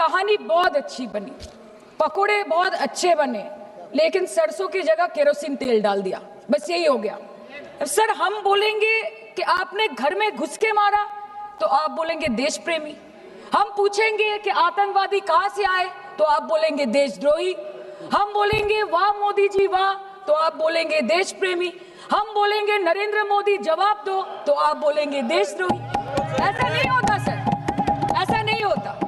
कहानी बहुत अच्छी बनी, पकोड़े बहुत अच्छे बने, लेकिन सरसों की जगह केरोसिन तेल डाल दिया, बस यही हो गया। सर हम बोलेंगे कि आपने घर में घुस के मारा तो आप बोलेंगे देश प्रेमी, हम पूछेंगे कि आतंकवादी कहां से आए तो आप बोलेंगे देशद्रोही, हम बोलेंगे वाह मोदी जी वाह तो आप बोलेंगे देश प्रेमी, हम बोलेंगे नरेंद्र मोदी जवाब दो तो आप बोलेंगे देशद्रोही। ऐसा नहीं होता सर, ऐसा नहीं होता।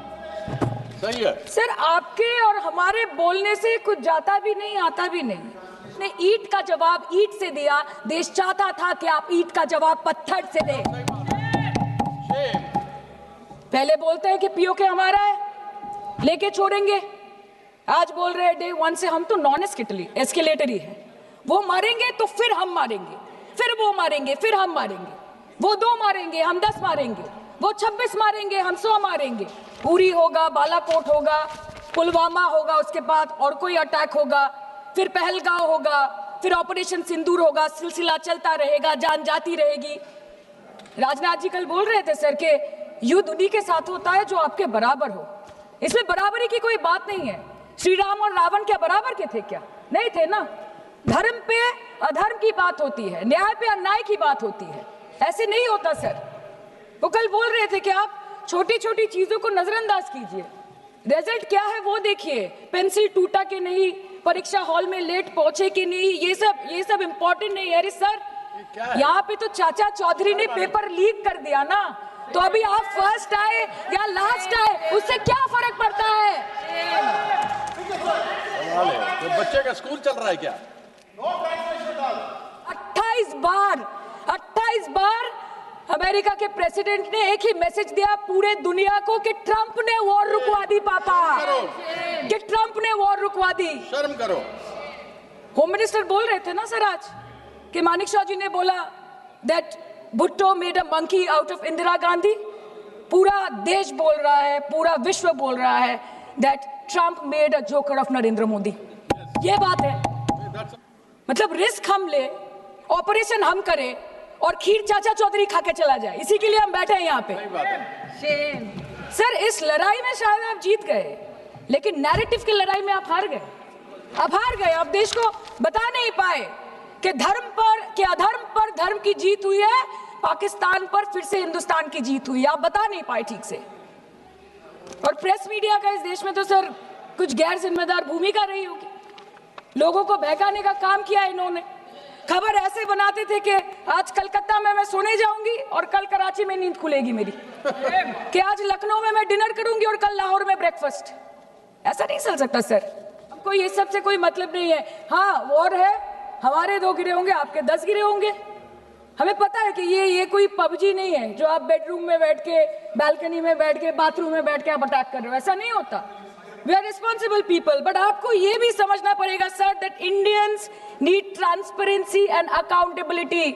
सही है सर, आपके और हमारे बोलने से कुछ जाता भी नहीं आता भी नहीं। ने ईंट का जवाब ईंट से दिया, देश चाहता था कि आप ईंट का जवाब पत्थर से दें। पहले बोलते हैं कि पीओके हमारा है, लेके छोड़ेंगे, आज बोल रहे हैं डे वन से हम तो नॉन एस्केलेटरी है, वो मारेंगे तो फिर हम मारेंगे, फिर वो मारेंगे, फिर हम मारेंगे, वो 2 मारेंगे हम 10 मारेंगे, वो 26 मारेंगे हम 100 मारेंगे। उरी होगा, बालाकोट होगा, पुलवामा होगा, उसके बाद और कोई अटैक होगा, फिर पहलगांव होगा, फिर ऑपरेशन सिंदूर होगा, सिलसिला चलता रहेगा, जान जाती रहेगी। राजनाथ जी कल बोल रहे थे सर के युद्ध उन्हीं के साथ होता है जो आपके बराबर हो, इसमें बराबरी की कोई बात नहीं है। श्री राम और रावण क्या बराबर के थे क्या? नहीं थे ना। धर्म पे अधर्म की बात होती है, न्याय पे अन्याय की बात होती है, ऐसे नहीं होता सर। वो कल बोल रहे थे कि आप छोटी छोटी चीजों को नजरअंदाज कीजिए, रिजल्ट क्या है वो देखिए, पेंसिल टूटा कि नहीं, परीक्षा हॉल में लेट पहुंचे कि नहीं, ये सब इम्पोर्टेंट नहीं है। अरे सर, यहाँ पे तो चाचा चौधरी ने पेपर लीक कर दिया ना, तो अभी आप फर्स्ट आए या लास्ट आए उससे क्या फर्क पड़ता है? तो बच्चे का स्कूल चल रहा है क्या? 28 बार अमेरिका के प्रेसिडेंट ने एक ही मैसेज दिया पूरे दुनिया को कि ट्रंप ने वॉर रुकवा दी पापा, कि ट्रंप ने वॉर रुकवा दी। शर्म करो। होम मिनिस्टर बोल रहे थे ना सर आज कि मानिक शाह जी ने बोला that Bhutto made a monkey out of Indira Gandhi. पूरा देश बोल रहा है, पूरा विश्व बोल रहा है that Trump made a joker of Narendra Modi. ये बात है, मतलब रिस्क हम ले, ऑपरेशन हम करें और खीर चाचा चौधरी खा के चला जाए, इसी के लिए हम बैठे हैं यहाँ पे। सर, इस लड़ाई में शायद आप जीत गए, लेकिन नैरेटिव की लड़ाई में आप हार गए। आप हार गए, आप देश को बता नहीं पाए कि धर्म पर, कि अधर्म पर धर्म की जीत हुई है, पाकिस्तान पर फिर से हिंदुस्तान की जीत हुई, आप बता नहीं पाए ठीक से। और प्रेस मीडिया का इस देश में तो सर कुछ गैर जिम्मेदार भूमिका रही होगी, लोगों को बहकाने का काम किया इन्होंने। खबर ऐसे बनाते थे कि आज कलकत्ता में मैं सोने जाऊंगी और कल कराची में नींद खुलेगी मेरी, कि आज लखनऊ में मैं डिनर करूंगी और कल लाहौर में ब्रेकफास्ट। ऐसा नहीं चल सकता सर, हमको ये सब से कोई मतलब नहीं है। हाँ, वॉर है, हमारे 2 गिरे होंगे, आपके 10 गिरे होंगे, हमें पता है कि ये कोई पबजी नहीं है जो आप बेडरूम में बैठ के, बालकनी में बैठ के, बाथरूम में बैठ के आप अटैक कर रहे हो, ऐसा नहीं होता। We are responsible people, but आपको ये भी समझना पड़ेगा sir that Indians need transparency and accountability.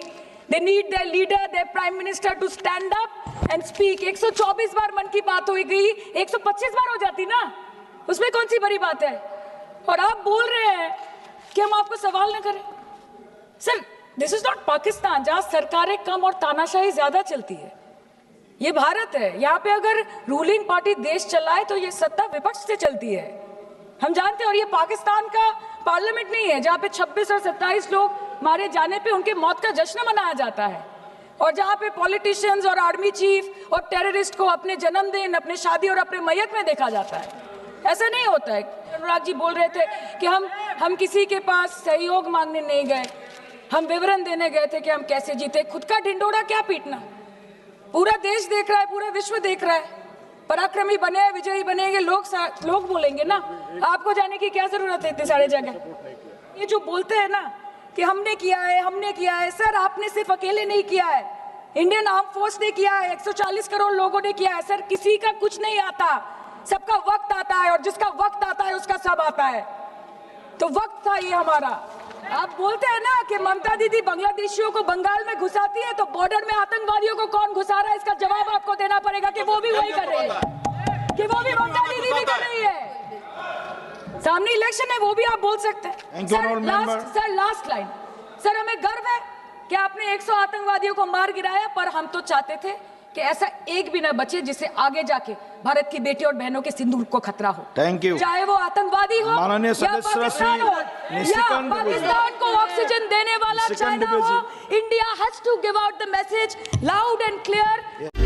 They need their leader, their prime minister to stand up and speak. 124 बार मन की बात हो गई, 125 बार हो जाती ना, उसमें कौन सी बड़ी बात है? और आप बोल रहे हैं कि हम आपको सवाल न करें। Sir, this is not Pakistan जहां सरकारें कम और तानाशाही ज्यादा चलती है, ये भारत है। यहाँ पे अगर रूलिंग पार्टी देश चलाए तो ये सत्ता विपक्ष से चलती है, हम जानते हैं। और ये पाकिस्तान का पार्लियामेंट नहीं है जहाँ पे 26 और 27 लोग मारे जाने पे उनके मौत का जश्न मनाया जाता है, और जहाँ पे पॉलिटिशियंस और आर्मी चीफ और टेररिस्ट को अपने जन्मदिन, अपने शादी और अपने मैयत में देखा जाता है। ऐसा नहीं होता है। अनुराग जी बोल रहे थे कि हम किसी के पास सहयोग मांगने नहीं गए, हम विवरण देने गए थे कि हम कैसे जीते। खुद का ढिंडोरा क्या पीटना, पूरा देश देख रहा है, पूरा विश्व देख रहा है। पराक्रमी बने, विजयी बनेंगे, लोग बोलेंगे ना, आपको जाने की क्या जरूरत है इतने सारे जगह। ये जो बोलते हैं ना कि हमने किया है, सर आपने सिर्फ अकेले नहीं किया है, इंडियन आर्म फोर्स ने किया है, 140 करोड़ लोगों ने किया है। सर, किसी का कुछ नहीं आता, सबका वक्त आता है, और जिसका वक्त आता है उसका सब आता है। तो वक्त था ये हमारा। आप बोलते हैं ना कि ममता दीदी बांग्लादेशियों को बंगाल में घुसाती है, तो बॉर्डर में आतंकवादियों को कौन घुसा रहा है, इसका जवाब आपको देना पड़ेगा कि वो भी वही कर रहे हैं, कि वो भी ममता दीदी भी कर रही है। सामने इलेक्शन है, वो भी आप बोल सकते हैं। Sir, last line. सर, हमें गर्व है कि आपने 100 आतंकवादियों को मार गिराया, पर हम तो चाहते थे कि ऐसा एक भी ना बचे जिससे आगे जाके भारत की बेटी और बहनों के सिंदूर को खतरा हो। Thank you. चाहे वो आतंकवादी हो माननीय या सदस्य पाकिस्तान हो या निशिकांत पाकिस्तान को ऑक्सीजन देने वाला निशिकांत चाइना हो, India has to give out the message loud and clear.